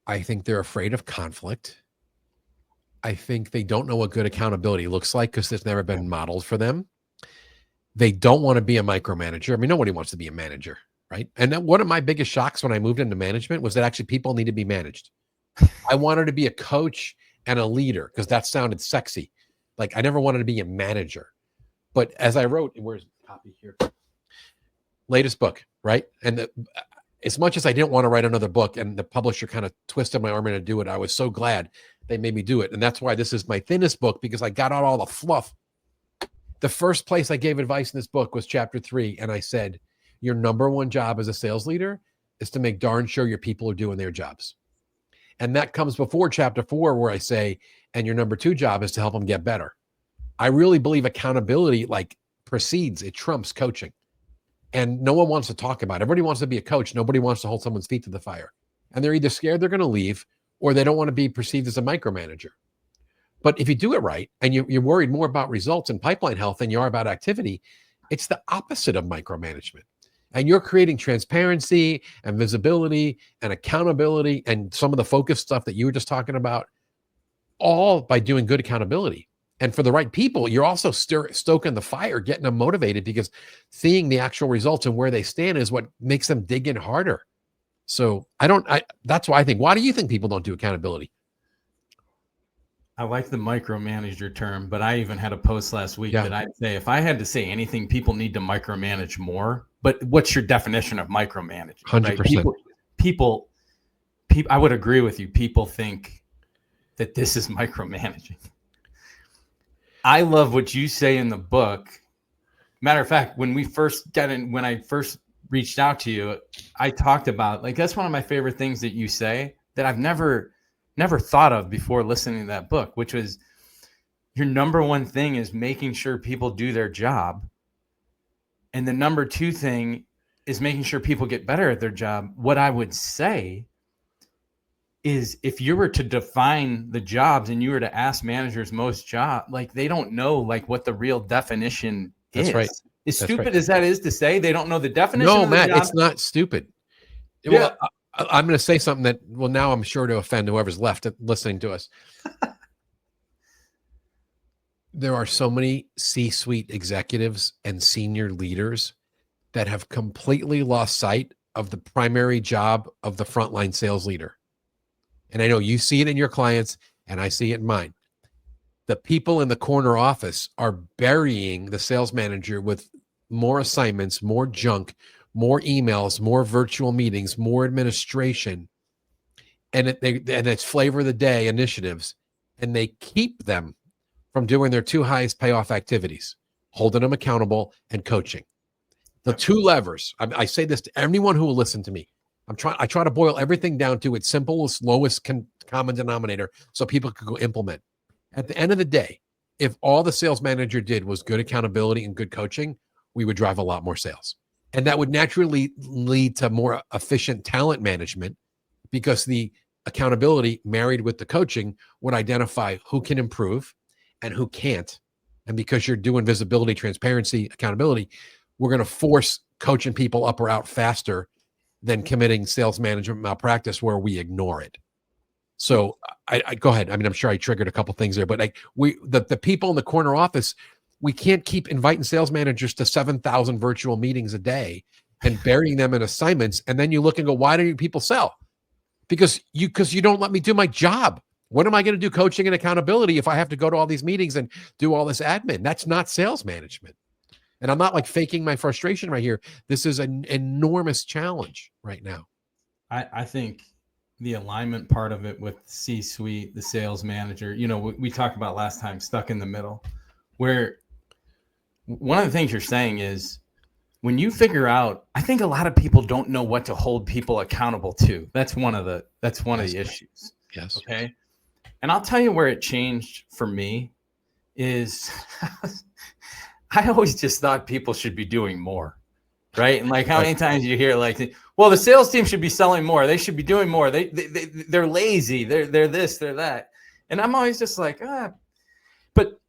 I think they're afraid of conflict. I think they don't know what good accountability looks like because it's never been modeled for them. They don't want to be a micromanager. I mean, nobody wants to be a manager, right? And one of my biggest shocks when I moved into management was that actually people need to be managed. I wanted to be a coach and a leader because that sounded sexy. Like, I never wanted to be a manager. But as I wrote, where's the copy here? Latest book, right? And as much as I didn't want to write another book and the publisher kind of twisted my arm in to do it, I was so glad they made me do it. And that's why this is my thinnest book, because I got out all the fluff. The first place I gave advice in this book was chapter 3. And I said, your number one job as a sales leader is to make darn sure your people are doing their jobs. And that comes before chapter 4, where I say, and your number 2 job is to help them get better. I really believe accountability precedes, it trumps coaching. And no one wants to talk about it. Everybody wants to be a coach. Nobody wants to hold someone's feet to the fire. And they're either scared they're going to leave, or they don't want to be perceived as a micromanager. But if you do it right, and you're worried more about results and pipeline health than you are about activity, it's the opposite of micromanagement. And you're creating transparency and visibility and accountability and some of the focus stuff that you were just talking about, all by doing good accountability. And for the right people, you're also stoking the fire, getting them motivated, because seeing the actual results and where they stand is what makes them dig in harder. So that's why I think, why do you think people don't do accountability? I like the micromanager term, but I even had a post last week that I'd say, if I had to say anything, people need to micromanage more. But what's your definition of micromanaging? 100%. Right? People, I would agree with you. People think that this is micromanaging. I love what you say in the book. Matter of fact, when I first reached out to you, I talked about, that's one of my favorite things that you say that I've never thought of before listening to that book, which was your number one thing is making sure people do their job. And the number 2 thing is making sure people get better at their job. What I would say is, if you were to define the jobs and you were to ask managers most job, they don't know what the real definition is. That's right. As stupid as that is to say, they don't know the definition. No, of the Matt, job. It's not stupid. Yeah. Well, I'm going to say something that now I'm sure to offend whoever's left listening to us. There are so many C-suite executives and senior leaders that have completely lost sight of the primary job of the frontline sales leader. And I know you see it in your clients, and I see it in mine. The people in the corner office are burying the sales manager with more assignments, more junk, more emails, more virtual meetings, more administration, and it's flavor of the day initiatives, and they keep them from doing their 2 highest payoff activities, holding them accountable and coaching. The 2 levers. I say this to everyone who will listen to me. I try to boil everything down to its simplest, lowest common denominator so people can go implement. At the end of the day, if all the sales manager did was good accountability and good coaching, we would drive a lot more sales. And that would naturally lead to more efficient talent management, because the accountability married with the coaching would identify who can improve and who can't. And because you're doing visibility, transparency, accountability, we're going to force coaching people up or out faster than committing sales management malpractice where we ignore it. So I go ahead. I mean, I'm sure I triggered a couple things there, but like the people in the corner office, we can't keep inviting sales managers to 7,000 virtual meetings a day and burying them in assignments. And then you look and go, why do people sell? Because you don't let me do my job. What am I going to do coaching and accountability if I have to go to all these meetings and do all this admin? That's not sales management. And I'm not like faking my frustration right here. This is an enormous challenge right now. I think the alignment part of it with C-suite, the sales manager, we talked about last time, stuck in the middle, where one of the things you're saying is when you figure out, I think a lot of people don't know what to hold people accountable to. That's one of the issues. Yes. Okay. And I'll tell you where it changed for me is I always just thought people should be doing more. Right. And like how many times you hear like, well, the sales team should be selling more. They should be doing more. They're lazy. They're this, they're that. And I'm always just like, but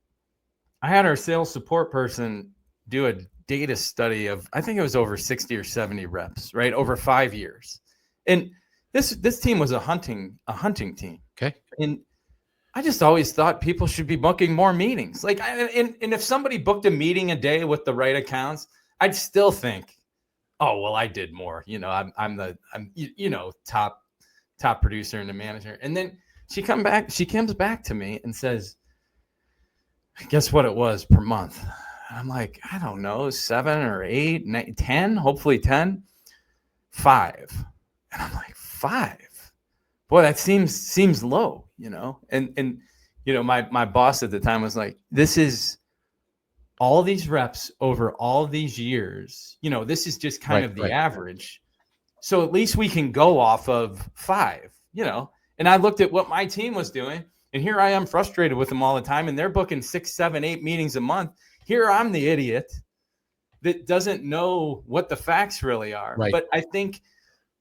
I had our sales support person do a data study of, I think it was over 60 or 70 reps, right? Over 5 years. And this team was a hunting team. Okay. And I just always thought people should be booking more meetings. Like, and if somebody booked a meeting a day with the right accounts, I'd still think, oh, well, I did more. I'm top producer and the manager. And then she comes back to me and says, guess what it was per month? I'm like, I don't know, 7 or 8, 9, 10, hopefully 10, 5. And I'm like, 5? Boy, that seems low, And my boss at the time was like, this is all these reps over all these years. This is just kind of the average. So at least we can go off of 5, And I looked at what my team was doing, and here I am frustrated with them all the time, and they're booking 6, 7, 8 meetings a month. Here I'm the idiot that doesn't know what the facts really are. Right. But I think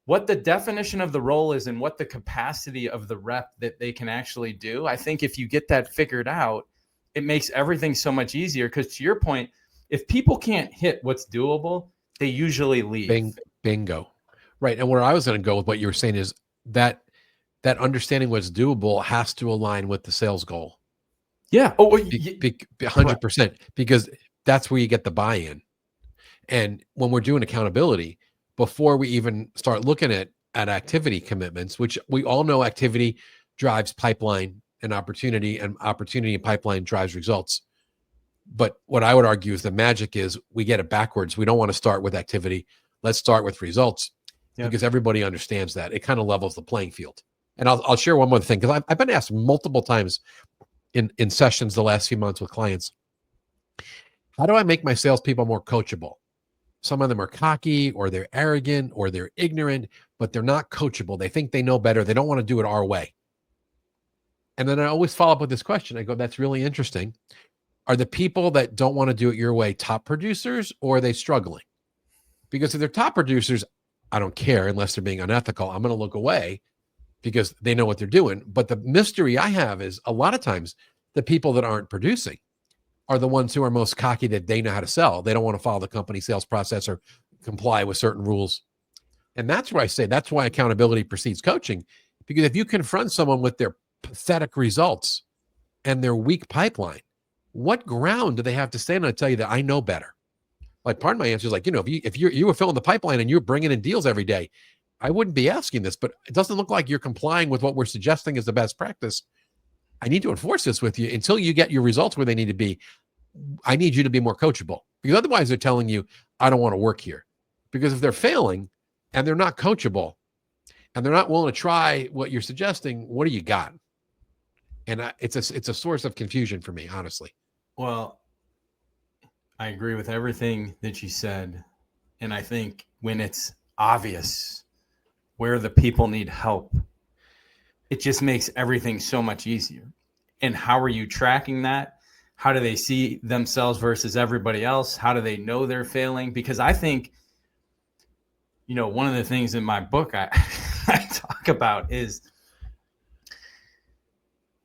what the definition of the role is and what the capacity of the rep that they can actually do, I think if you get that figured out, it makes everything so much easier. Because to your point, if people can't hit what's doable, they usually leave. Bingo. Right. And where I was going to go with what you were saying is that understanding what's doable has to align with the sales goal. Yeah. 100%, because that's where you get the buy-in. And when we're doing accountability, before we even start looking at activity commitments, which we all know activity drives pipeline and opportunity and pipeline drives results. But what I would argue is the magic is we get it backwards. We don't want to start with activity. Let's start with results, because everybody understands that. It kind of levels the playing field. And I'll share one more thing, because I've been asked multiple times in sessions the last few months with clients, how do I make my salespeople more coachable? Some of them are cocky, or they're arrogant, or they're ignorant, but they're not coachable. They think they know better. They don't want to do it our way. And then I always follow up with this question. I go, that's really interesting. Are the people that don't want to do it your way top producers, or are they struggling? Because if they're top producers, I don't care unless they're being unethical. I'm going to look away because they know what they're doing. But the mystery I have is a lot of times the people that aren't producing are the ones who are most cocky that they know how to sell. They don't want to follow the company sales process or comply with certain rules. And that's where I say that's why accountability precedes coaching. Because if you confront someone with their pathetic results and their weak pipeline, what ground do they have to stand on to tell you that I know better? Like, part of my answer is like, if you were filling the pipeline and you're bringing in deals every day, I wouldn't be asking this, but it doesn't look like you're complying with what we're suggesting is the best practice. I need to enforce this with you until you get your results where they need to be. I need you to be more coachable, because otherwise they're telling you, I don't want to work here. Because if they're failing and they're not coachable and they're not willing to try what you're suggesting, what do you got? And it's a source of confusion for me, honestly. Well, I agree with everything that you said. And I think when it's obvious where the people need help, it just makes everything so much easier. And how are you tracking that? How do they see themselves versus everybody else? How do they know they're failing? Because I think one of the things in my book I talk about is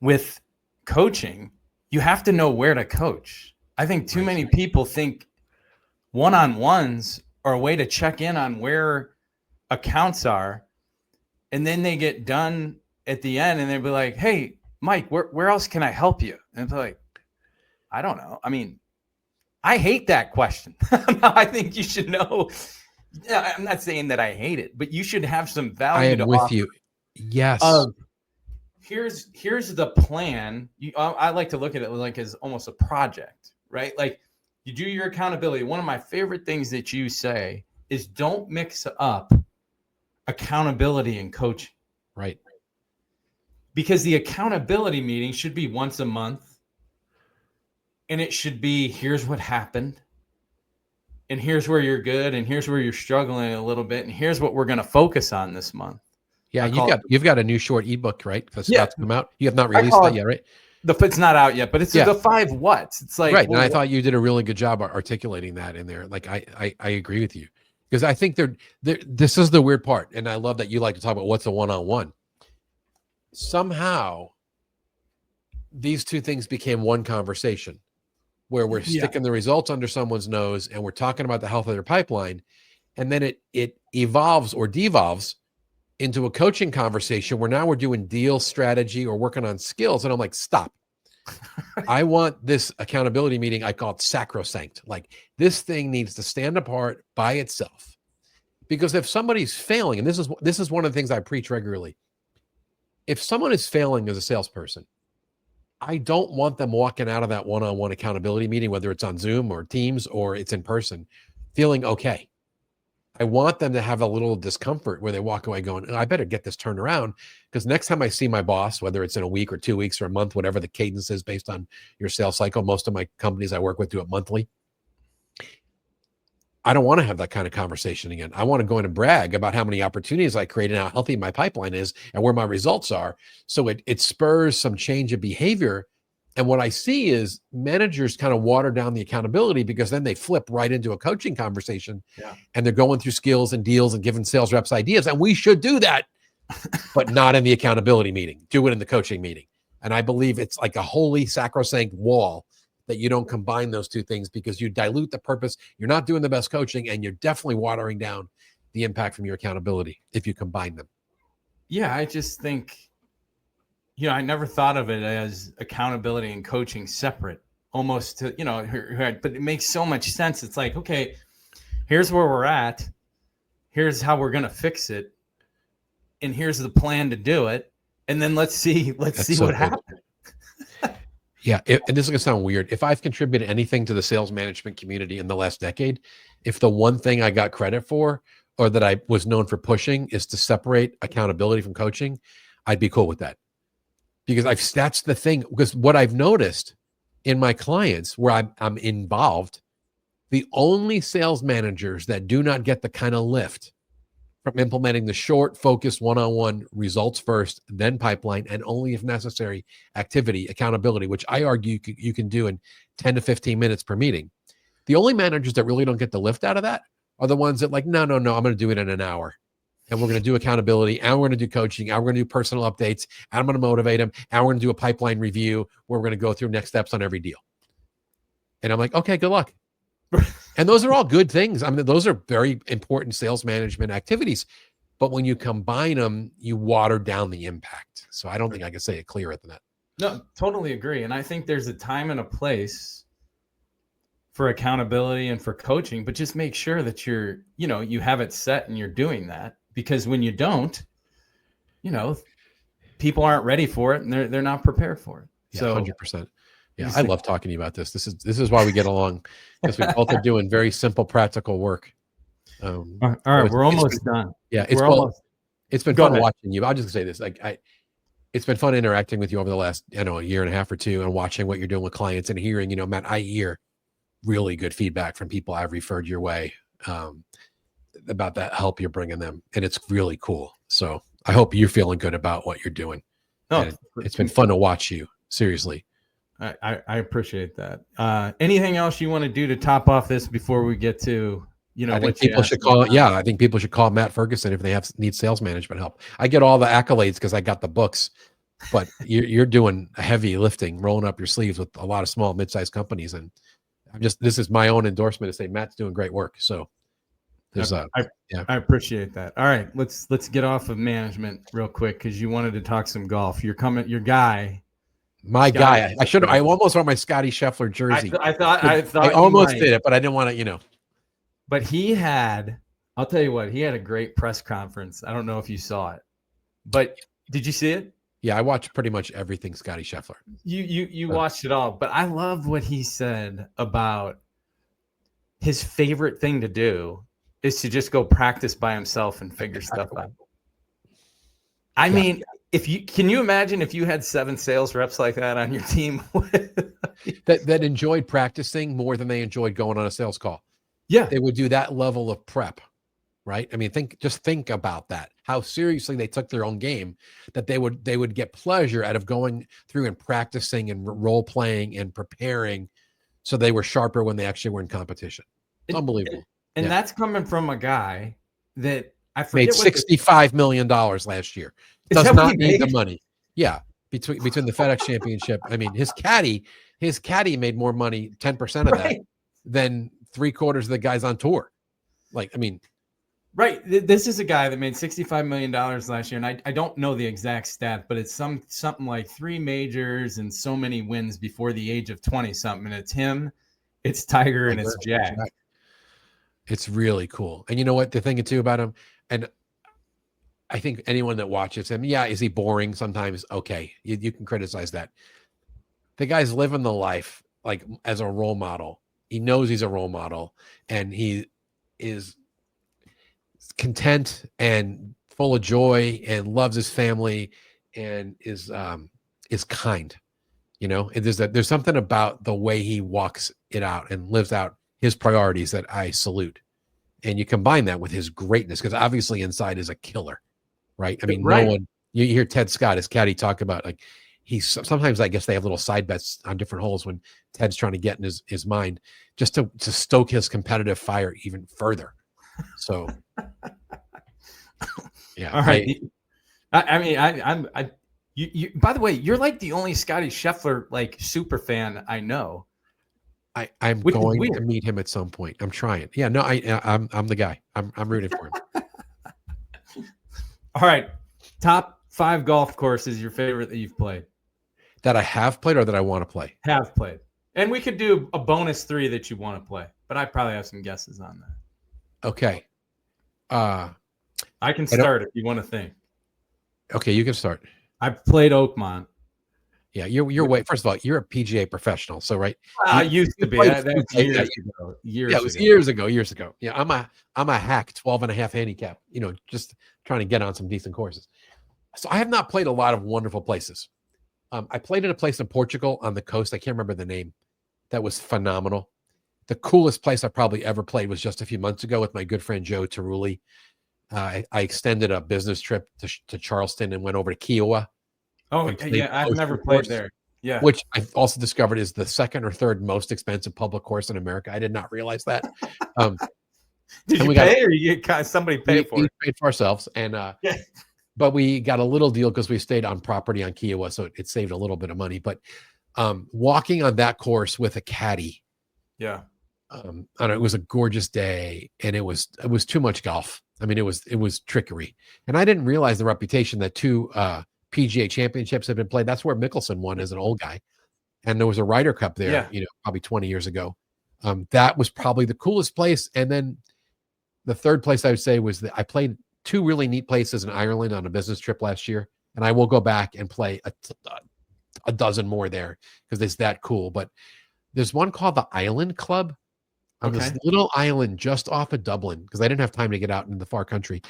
with coaching, you have to know where to coach. I think too many people think one-on-ones are a way to check in on where accounts are. And then they get done at the end and they'll be like, hey, Mike, where else can I help you? And it's like, I don't know. I mean, I hate that question. I think you should know. I'm not saying that I hate it, but you should have some value. I am with you. Yes. Here's the plan. I like to look at it like as almost a project, right? Like you do your accountability. One of my favorite things that you say is don't mix up accountability and coaching. Right. Because the accountability meeting should be once a month. And it should be, here's what happened. And here's where you're good. And here's where you're struggling a little bit. And here's what we're going to focus on this month. Yeah, you've got a new short ebook, right? That's about to come out. You have not released that yet, right? It's not out yet, but it's the 5 whats. It's like right. And I thought you did a really good job articulating that in there. Like I agree with you. Because I think this is the weird part. And I love that you like to talk about what's a one-on-one. Somehow these two things became one conversation where we're sticking the results under someone's nose and we're talking about the health of their pipeline. And then it evolves or devolves into a coaching conversation where now we're doing deal strategy or working on skills. And I'm like, stop. I want this accountability meeting. I call it sacrosanct. Like this thing needs to stand apart by itself, because if somebody's failing, and this is one of the things I preach regularly. If someone is failing as a salesperson, I don't want them walking out of that one-on-one accountability meeting, whether it's on Zoom or Teams or it's in person, feeling okay. I want them to have a little discomfort where they walk away going, I better get this turned around, because next time I see my boss, whether it's in a week or 2 weeks or a month, whatever the cadence is based on your sales cycle, most of my companies I work with do it monthly. I don't want to have that kind of conversation again. I want to go in and brag about how many opportunities I created and how healthy my pipeline is and where my results are. So it spurs some change of behavior. And what I see is managers kind of water down the accountability, because then they flip right into a coaching conversation and they're going through skills and deals and giving sales reps ideas. And we should do that, but not in the accountability meeting. Do it in the coaching meeting. And I believe it's like a holy sacrosanct wall that you don't combine those two things, because you dilute the purpose. You're not doing the best coaching, and you're definitely watering down the impact from your accountability if you combine them. Yeah, I just think, I never thought of it as accountability and coaching separate, almost to, but it makes so much sense. It's like, okay, here's where we're at. Here's how we're going to fix it. And here's the plan to do it. And then let's see what happens. Yeah. And this is going to sound weird. If I've contributed anything to the sales management community in the last decade, if the one thing I got credit for, or that I was known for pushing, is to separate accountability from coaching, I'd be cool with that. Because that's the thing. Because what I've noticed in my clients where I'm involved, the only sales managers that do not get the kind of lift from implementing the short, focused, one-on-one results first, then pipeline, and only if necessary, activity, accountability, which I argue you can do in 10 to 15 minutes per meeting. The only managers that really don't get the lift out of that are the ones that like, no, I'm going to do it in an hour. And we're going to do accountability, and we're going to do coaching, and we're going to do personal updates, and I'm going to motivate them, and we're going to do a pipeline review where we're going to go through next steps on every deal. And I'm like, okay, good luck. And those are all good things. I mean, those are very important sales management activities. But when you combine them, you water down the impact. So I don't think I can say it clearer than that. No, totally agree. And I think there's a time and a place for accountability and for coaching, but just make sure that you have it set and you're doing that. Because when you don't, people aren't ready for it and they're not prepared for it. Yeah, so 100%. Yeah, I love talking to you about this. This is why we get along, because we both are doing very simple, practical work. All right, we're almost done. Yeah, it's been fun watching you. I'll just say this: it's been fun interacting with you over the last a year and a half or two, and watching what you're doing with clients and hearing. Matt, I hear really good feedback from people I've referred your way about that help you're bringing them, and it's really cool. So I hope you're feeling good about what you're doing. No, it's been fun to watch you. Seriously. I appreciate that. Anything else you want to do to top off this before we get to you know, I think what you people ask should them call. about. Yeah, I think people should call Matt Ferguson if they need sales management help. I get all the accolades because I got the books, but you're doing heavy lifting, rolling up your sleeves with a lot of small, mid-sized companies, and this is my own endorsement to say Matt's doing great work. So there's I appreciate that. All right, let's get off of management real quick because you wanted to talk some golf. Your guy. My guy. I should. I almost wore my Scotty Scheffler jersey. I thought I almost did it, but I didn't want to. You know. But he had. I'll tell you what. He had a great press conference. I don't know if you saw it, but did you see it? Yeah, I watched pretty much everything Scotty Scheffler. You watched it all, but I love what he said about his favorite thing to do is to just go practice by himself and figure stuff out. I mean, can you imagine if you had 7 sales reps like that on your team that enjoyed practicing more than they enjoyed going on a sales call? Yeah, they would do that level of prep, right? I mean, think about that. How seriously they took their own game, that they would get pleasure out of going through and practicing and role playing and preparing, so they were sharper when they actually were in competition. It's unbelievable. And that's coming from a guy that I forget made $65 million last year. Does not need the money. Yeah, between the FedEx Championship. I mean, his caddy made more money, 10% of that, than 3/4 of the guys on tour. Like, I mean, right. This is a guy that made $65 million last year, and I don't know the exact stat, but it's something like 3 majors and so many wins before the age of 20-something. And it's him, it's Tiger, and it's Jack. It's really cool. And you know what? The thing too about him, and I think anyone that watches him, yeah, is he boring sometimes? Okay, you can criticize that. The guy's living the life like as a role model. He knows he's a role model, and he is content and full of joy and loves his family and is kind. You know, there's something about the way he walks it out and lives out his priorities that I salute. And you combine that with his greatness, because obviously inside is a killer, right? I mean, no one, you hear Ted Scott, his caddy, talk about like sometimes I guess they have little side bets on different holes when Ted's trying to get in his mind just to stoke his competitive fire even further. So yeah. All right. I'm you by the way, you're like the only Scotty Scheffler like super fan I know. I'm going to meet him at some point. I'm trying. Yeah, no, I'm the guy. I'm rooting for him. All right. Top 5 golf courses your favorite that you've played. That I have played or that I want to play? Have played. And we could do a bonus 3 that you want to play, but I probably have some guesses on that. Okay. I can start if you want to think. Okay, you can start. I've played Oakmont. Yeah, you're way. First of all, you're a PGA professional, so right. I used to be. That was years ago. Yeah, I'm a hack 12.5 handicap. You know, just trying to get on some decent courses. So I have not played a lot of wonderful places. I played at a place in Portugal on the coast. I can't remember the name. That was phenomenal. The coolest place I probably ever played was just a few months ago with my good friend Joe Tarulli. I extended a business trip to Charleston and went over to Kiowa. Oh, yeah, I've never played there. Yeah. Which I've also discovered is the 2nd or 3rd most expensive public course in America. I did not realize that. Did you pay or somebody paid for it? We paid for ourselves. And but we got a little deal because we stayed on property on Kiowa, so it saved a little bit of money. But walking on that course with a caddy. Yeah. It was a gorgeous day, and it was too much golf. I mean, it was trickery. And I didn't realize the reputation that 2 PGA championships had been played. That's where Mickelson won as an old guy. And there was a Ryder Cup there, probably 20 years ago. That was probably the coolest place. And then the 3rd place I would say was that I played 2 really neat places in Ireland on a business trip last year. And I will go back and play a dozen more there because it's that cool. But there's one called the Island Club on this little island just off of Dublin, because I didn't have time to get out in the far country.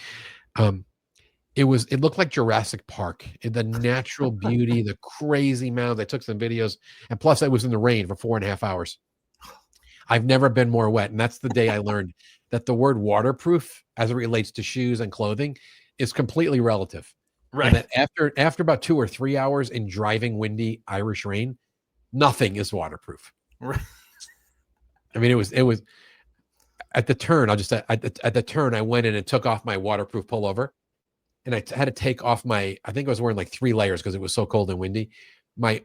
It looked like Jurassic Park, the natural beauty, the crazy mountains. I took some videos, and plus I was in the rain for 4.5 hours. I've never been more wet. And that's the day I learned that the word waterproof as it relates to shoes and clothing is completely relative. Right. And that after about 2 or 3 hours in driving, windy Irish rain, nothing is waterproof. Right. I mean, it was at the turn, at the turn, I went in and took off my waterproof pullover, and I had to take off I think I was wearing like 3 layers because it was so cold and windy. My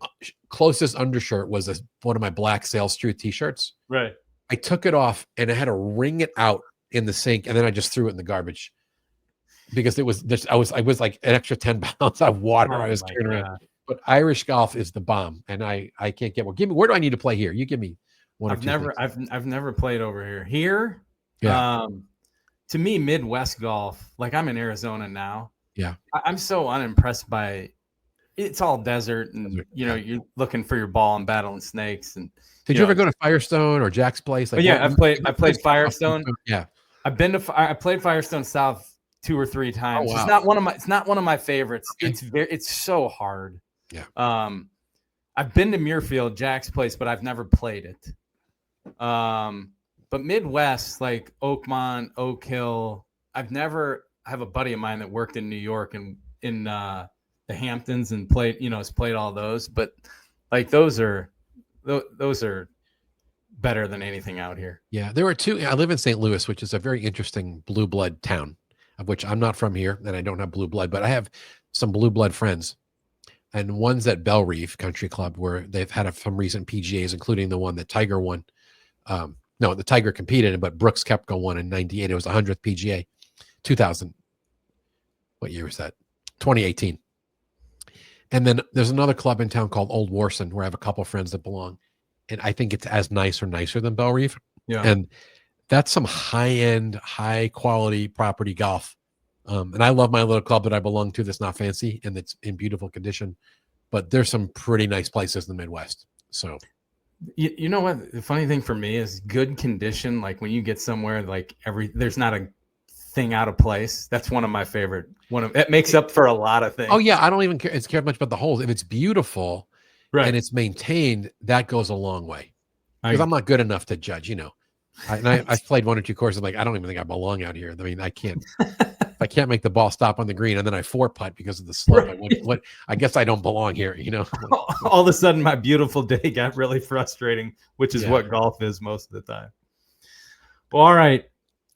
closest undershirt was one of my black Sales Truth t-shirts. Right. I took it off and I had to wring it out in the sink, and then I just threw it in the garbage because it was I was like an extra 10 pounds of water. I was carrying around. But Irish golf is the bomb, and I can't get more. Where do I need to play here? You give me one. I've never played over here. Here, yeah. To me, Midwest golf, like I'm in Arizona now. Yeah, I'm so unimpressed by. It's all desert, and you're looking for your ball and battling snakes. And did you ever go to Firestone or Jack's Place? Like, yeah, I played Firestone. Yeah, I played Firestone South 2 or 3 times. Oh, wow. It's not one of my favorites. Okay. It's so hard. Yeah. I've been to Muirfield, Jack's Place, but I've never played it. But Midwest, like Oakmont, Oak Hill, I have a buddy of mine that worked in New York and in the Hamptons and has played all those, but like those are better than anything out here. Yeah, there were 2. I live in St. Louis, which is a very interesting blue blood town, of which I'm not from here, and I don't have blue blood, but I have some blue blood friends. And one's at Belle Reeve Country Club, where they've had some recent PGAs, including the one that Tiger won. No, the Tiger competed in, but Brooks Koepka won in '98. It was the 100th PGA, 2000. What year was that? 2018. And then there's another club in town called Old Warson, where I have a couple of friends that belong. And I think it's as nice or nicer than Belle Reeve. Yeah. And that's some high-end, high-quality property golf. And I love my little club that I belong to that's not fancy and that's in beautiful condition. But there's some pretty nice places in the Midwest. So, you know what? The funny thing for me is good condition. Like when you get somewhere, like there's not a thing out of place. That's one of my favorite. It makes up for a lot of things. Oh yeah, I don't even care much about the holes. If it's beautiful, right, and it's maintained, that goes a long way. Because I'm not good enough to judge. I've played 1 or 2 courses. I'm like, I don't even think I belong out here. I mean, I can't. If I can't make the ball stop on the green, and then I 4-putt because of the slope. Right. I guess I don't belong here. All of a sudden, my beautiful day got really frustrating, which is what golf is most of the time. Well, all right.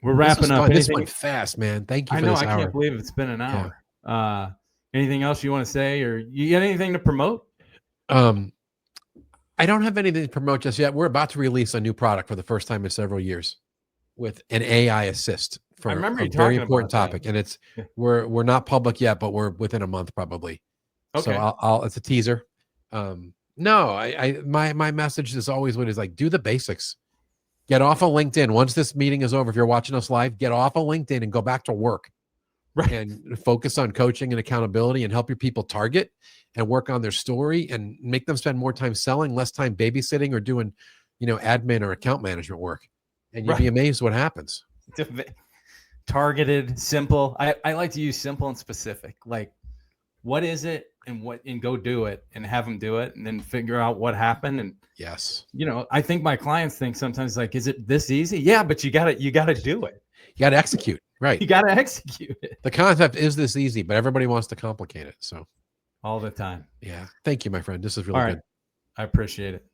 We're wrapping up. This went fast, man. Thank you for this hour. I can't believe it's been an hour. Yeah. Anything else you want to say, or you got anything to promote? I don't have anything to promote just yet. We're about to release a new product for the first time in several years with an AI assist for a very important topic. And we're not public yet, but we're within a month probably. Okay. So it's a teaser. No, my message is always what is like, do the basics. Get off of LinkedIn. Once this meeting is over, if you're watching us live, get off of LinkedIn and go back to work. Right. And focus on coaching and accountability and help your people target and work on their story and make them spend more time selling, less time babysitting or doing, admin or account management work. And you'd be amazed what happens. Targeted, simple. I like to use simple and specific. Like, what is it and go do it and have them do it and then figure out what happened. And yes, I think my clients think sometimes like, is it this easy? Yeah, but you gotta do it. You gotta execute. Right. You got to execute it. The concept is this easy, but everybody wants to complicate it. So all the time. Yeah. Thank you, my friend. This is really good. I appreciate it.